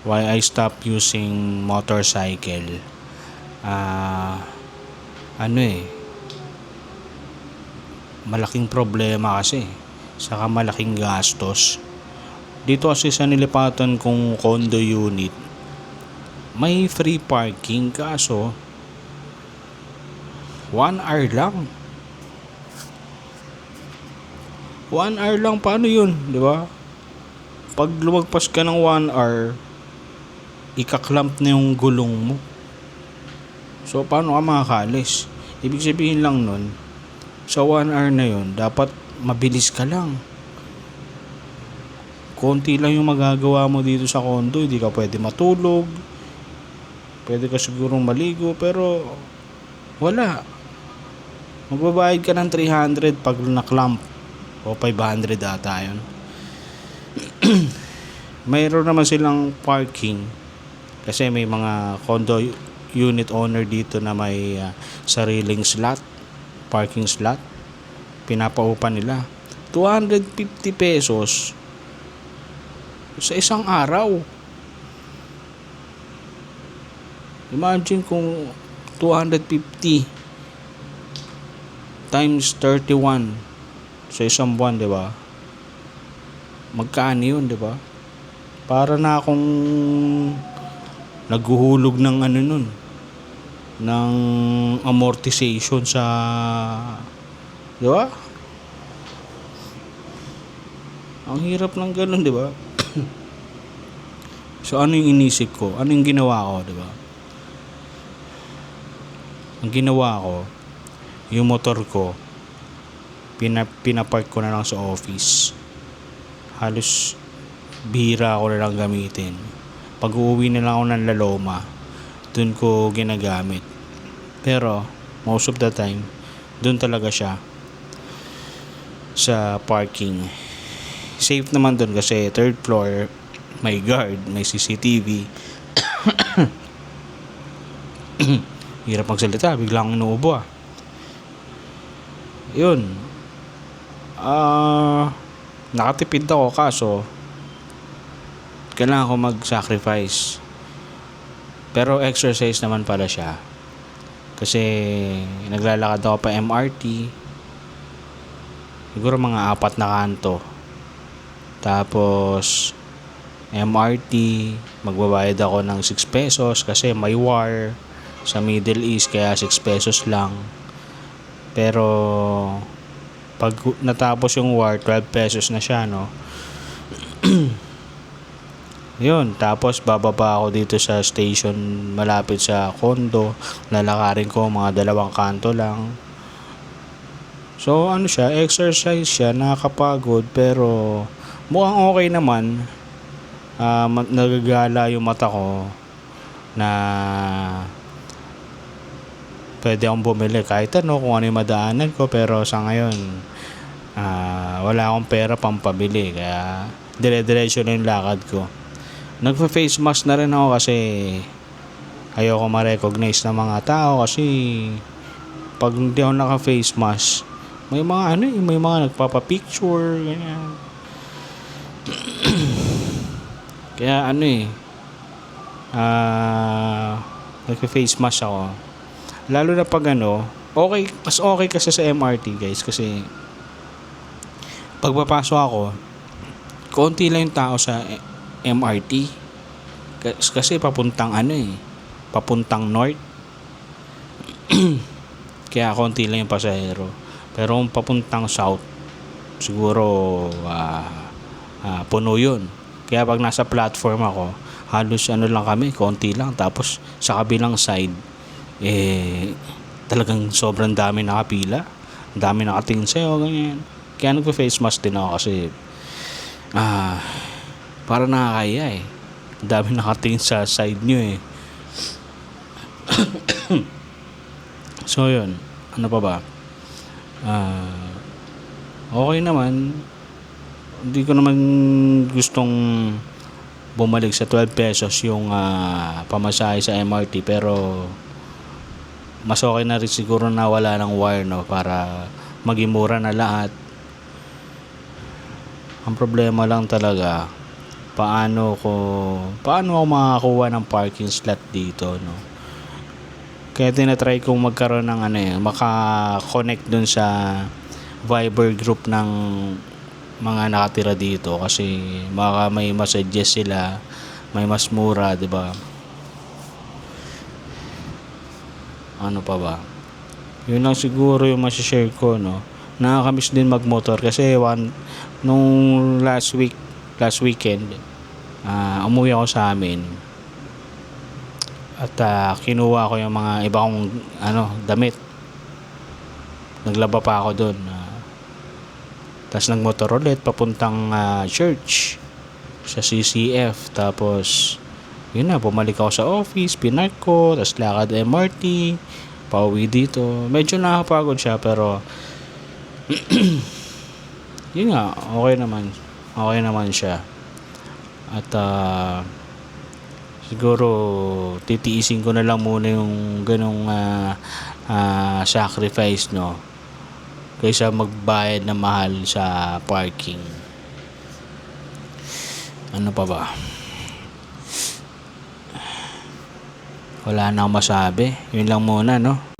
why I stopped using motorcycle. Ah, ano eh, malaking problema kasi. Saka malaking gastos. Dito kasi sa nilipatan kong condo unit, may free parking kaso 1 hour lang. 1 hour lang, paano yun, di ba? Pag lumagpas ka ng 1 hour, ikaklamp na yung gulong mo. So, paano ka makakalis? Ibig sabihin lang nun, sa 1 hour na yun, dapat mabilis ka lang. Konti lang yung magagawa mo dito sa condo. Hindi ka pwede matulog. Pwede ka sigurong maligo, pero wala. Magbabayad ka ng 300 pag naklamp. O 500 ata yun. Mayroon naman silang parking. Kasi may mga condo unit owner dito na may sariling slot. Parking slot. Pinapaupa nila. 250 pesos sa isang araw. Imagine kung 250 times 31 sa isang buwan, di ba? Magkano yun, di ba? Para na akong naghuhulog ng ano nun, ng amortization sa, di ba? Ang hirap ng ganun, di ba? So ano yung inisip ko? Ano yung ginawa ko, di ba? Ang ginawa ko, yung motor ko, pinapark ko na lang sa office. Halos bihira ako na lang gamitin. Pag uuwi na lang ako ng Laloma, dun ko ginagamit. Pero most of the time, dun talaga siya sa parking. Safe naman dun kasi third floor, may guard, may CCTV. Hirap magsalita, biglang inuubo. Yun. Nakatipid ako kaso kailangan ko mag-sacrifice. Pero exercise naman pala siya. Kasi naglalakad ako pa MRT. Siguro mga 4 na kanto. Tapos MRT, magbabayad ako ng 6 pesos kasi may war sa Middle East, kaya 6 pesos lang. Pero pag natapos yung war, 12 pesos na siya, no? Yun, tapos bababa ako dito sa station malapit sa condo. Lalakarin ko mga 2 kanto lang. So ano siya, exercise siya, nakakapagod pero mukhang okay naman. Nagagala yung mata ko na pwede akong bumili kahit ano kung ano yung madaanan ko, pero sa ngayon wala akong pera pampabili, kaya dire-diretso na yung lakad ko. Nagpa-face mask na rin ako kasi ayoko ma-recognize ng mga tao, kasi pag hindi ako naka-face mask, may mga may mga nagpapa-picture ganyan. Kaya nagpa-face mask ako. Lalo na pag okay, mas okay kasi sa MRT, guys, kasi pag papasok ako, konti lang yung tao sa MRT. Kasi papuntang papuntang north. Kaya konti lang yung pasahero. Pero kung papuntang south, siguro puno yun. Kaya pag nasa platform ako, halos lang kami, konti lang. Tapos sa kabilang side, talagang sobrang dami nakapila, dami nakatingin sa'yo, ganyan. Kaya nagpa-face mask din ako kasi para nakakaya dami nakatingin sa side nyo So yun, ano pa ba, okay naman. Hindi ko naman gustong bumalik sa 12 pesos yung pamasahe sa MRT, pero mas okay na rin siguro na wala ng wire, no, para maging mura na lahat. Ang problema lang talaga, paano ako makakuha ng parking slot dito, no? Kaya tinatry kong magkaroon ng maka-connect dun sa Viber group ng mga nakatira dito kasi baka may masuggest sila, may mas mura, 'di ba? Ano pa ba? Yun lang siguro yung masishare ko, no? Nakakamiss din magmotor kasi nung last weekend, umuwi ako sa amin at kinuha ko yung mga iba kong damit. Naglaba pa ako doon. Tapos nagmotor ulit papuntang church sa CCF. Tapos yun na, bumalik ako sa office, pinark ko, tapos lakad MRT, pauwi dito. Medyo nakakapagod siya pero yun nga, okay naman siya. At siguro titiisin ko na lang muna yung ganong sacrifice, no, kaysa magbayad na mahal sa parking. Ano pa ba? Wala na akong masabi. Yun lang muna, no?